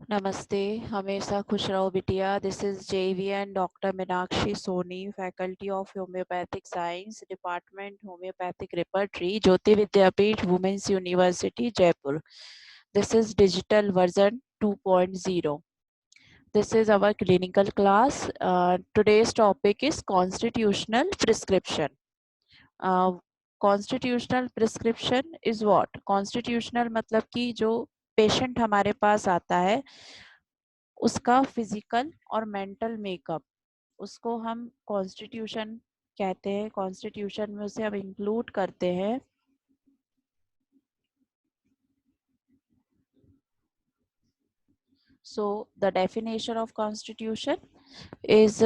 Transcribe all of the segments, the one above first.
नमस्ते, हमेशा खुश रहो बिटिया। This is JVN doctor Meenakshi Soni, faculty of homeopathic science, department homeopathic repertory, Jyoti Vidyapeeth, women's university, Jaipur. This is digital version 2.0. This is our clinical class. Today's topic is constitutional prescription. Constitutional prescription is what? Constitutional मतलब कि जो patient हमारे पास आता है उसका physical और mental makeup, उसको हम कॉन्स्टिट्यूशन कहते हैं। कॉन्स्टिट्यूशन में उसे हम इंक्लूड करते हैं so the definition of constitution is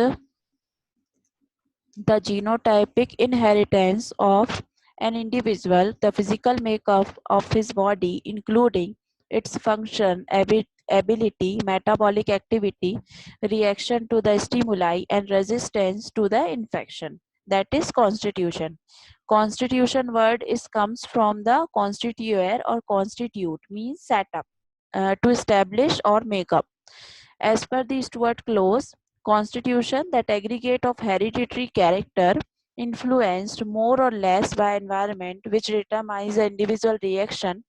the genotypic inheritance of an individual, the physical makeup of his body, including its function, ability, metabolic activity, reaction to the stimuli, and resistance to the infection. That is constitution. Constitution word is comes from the constituere or constitute, means set up, to establish or make up. As per the Stuart Clause, constitution, that aggregate of hereditary character influenced more or less by environment, which determines the individual reaction,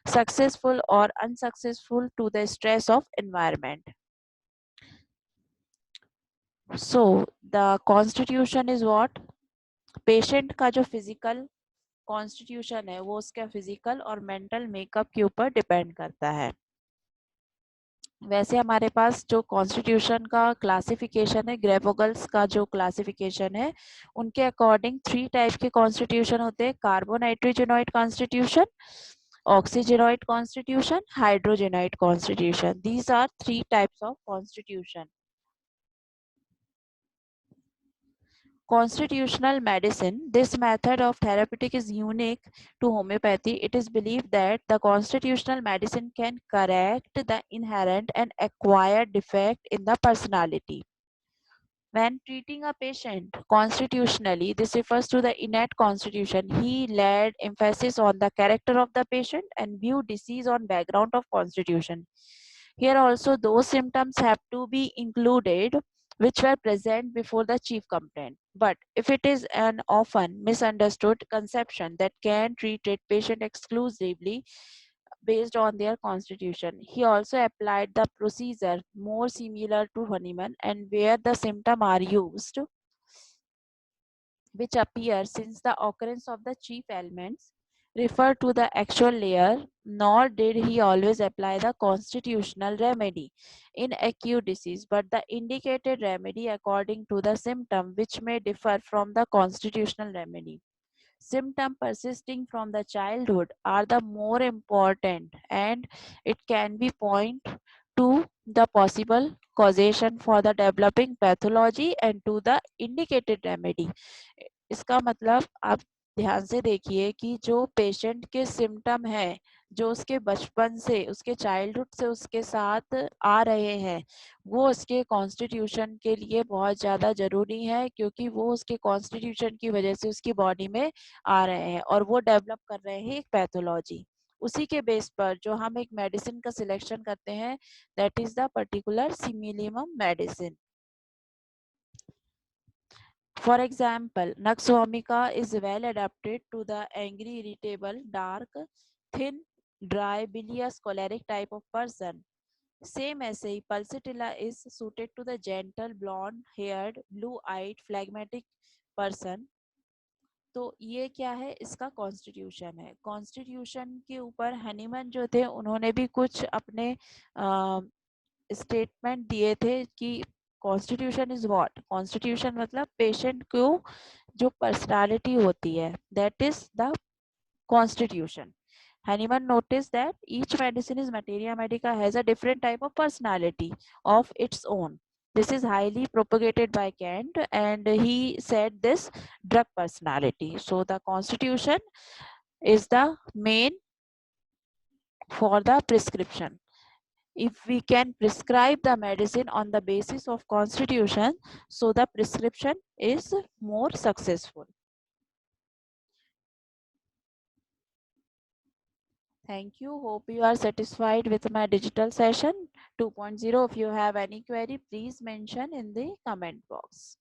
successful or unsuccessful to the stress of environment. So the constitution is what? Patient का जो physical constitution है वो उसका physical और mental makeup के ऊपर depend करता है। वैसे हमारे पास जो कॉन्स्टिट्यूशन का क्लासिफिकेशन है, ग्रेवोगल्स का जो क्लासिफिकेशन है, उनके अकॉर्डिंग 3 टाइप के कॉन्स्टिट्यूशन होते हैं: carbonitrogenoid constitution, oxygenoid constitution, hydrogenoid constitution. These are 3 types of constitution. Constitutional medicine, this method of therapeutic is unique to homeopathy. It is believed that the constitutional medicine can correct the inherent and acquired defect in the personality. When treating a patient constitutionally, this refers to the innate constitution. He laid emphasis on the character of the patient and viewed disease on background of constitution. Here also those symptoms have to be included which were present before the chief complaint. But if it is an often misunderstood conception that can treat a patient exclusively based on their constitution. He also applied the procedure more similar to Hahnemann, and where the symptoms are used which appear since the occurrence of the chief elements refer to the actual layer, nor did he always apply the constitutional remedy in acute disease, but the indicated remedy according to the symptom, which may differ from the constitutional remedy. Symptoms persisting from the childhood are the more important, and it can be point to the possible causation for the developing pathology and to the indicated remedy. इसका मतलब आप ध्यान से देखिए कि जो patient के symptom है, जो उसके बचपन से, उसके चाइल्डहुड से उसके साथ आ रहे हैं, वो उसके कॉन्स्टिट्यूशन के लिए बहुत ज़्यादा ज़रूरी है, क्योंकि वो उसके कॉन्स्टिट्यूशन की वजह से उसकी बॉडी में आ रहे हैं और वो डेवलप कर रहे हैं एक पैथोलॉजी। उसी के बेस पर जो हम एक मेडिसिन का सिलेक्शन करते हैं, that is the particular similimum medicine. For example, Nux vomica is well adapted to the angry, irritable, dark, thin, dry, bilious, choleric type of person. Same ऐसे ही Pulsatilla is suited to the gentle, blonde-haired, blue-eyed, phlegmatic person. तो ये क्या है? इसका constitution है. Constitution के ऊपर Hahnemann जो थे उन्होंने भी कुछ अपने स्टेटमेंट दिए थे कि कॉन्स्टिट्यूशन इज व्हाट. कॉन्स्टिट्यूशन मतलब पेशेंट को जो पर्सनालिटी होती है, that is the constitution. Hahnemann noticed that each medicine is materia medica has a different type of personality of its own. This is highly propagated by Kant, and he said this drug personality. So the constitution is the main for the prescription. If we can prescribe the medicine on the basis of constitution, so the prescription is more successful. Thank you. Hope you are satisfied with my digital session 2.0. If you have any query, please mention in the comment box.